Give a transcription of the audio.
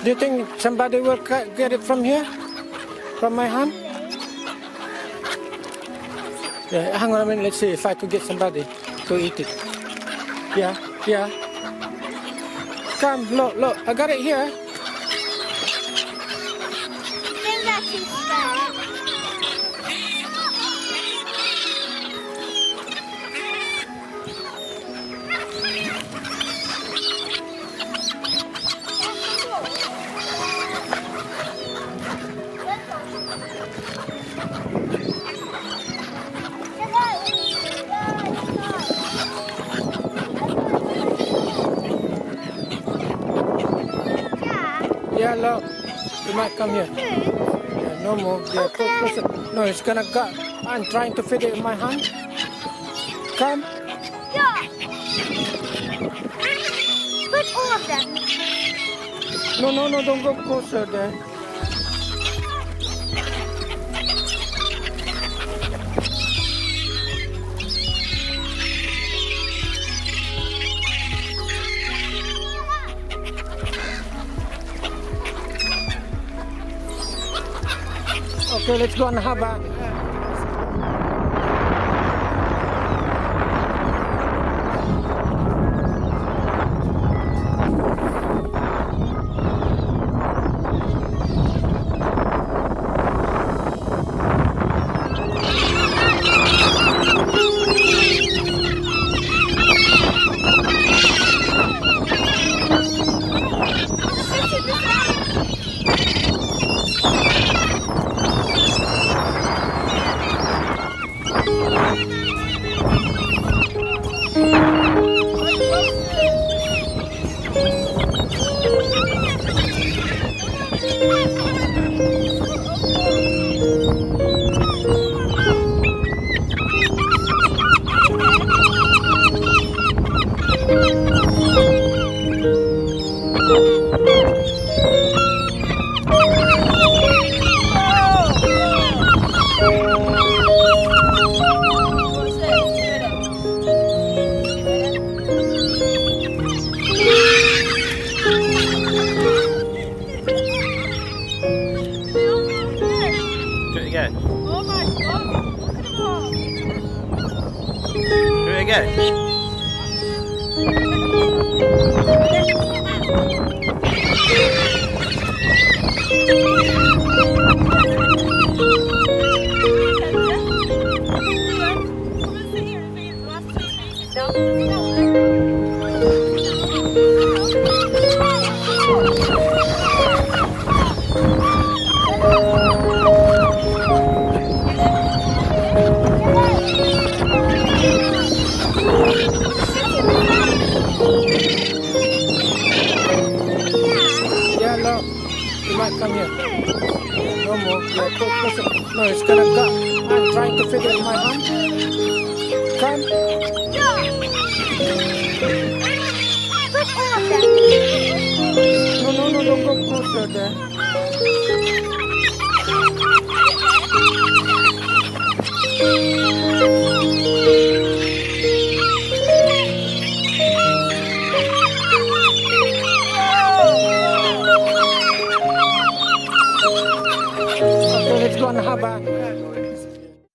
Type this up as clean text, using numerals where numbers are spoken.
Do you think somebody will get it from here? From my hand? Yeah, hang on a minute. Let's see if I could get somebody to eat it. Yeah, yeah. Come, look, look. I got it here. Think that's his dad. Yeah, look. You might come here. Yeah, no more. Yeah, push it. No, it's gonna go. I'm trying to fit it in my hand. Come. Yeah. Put all of them. No, no, no, don't go closer there. Okay, let's go and have a... Do it again. Oh my god, look at them all. Do it again. Yeah, look. You might come here. Yeah, no more. Yeah, push it. No, it's gonna go. I'm trying to fit it in my hand. Come. Put all of them. No, no, no, don't go closer there. Okay, let's go and have a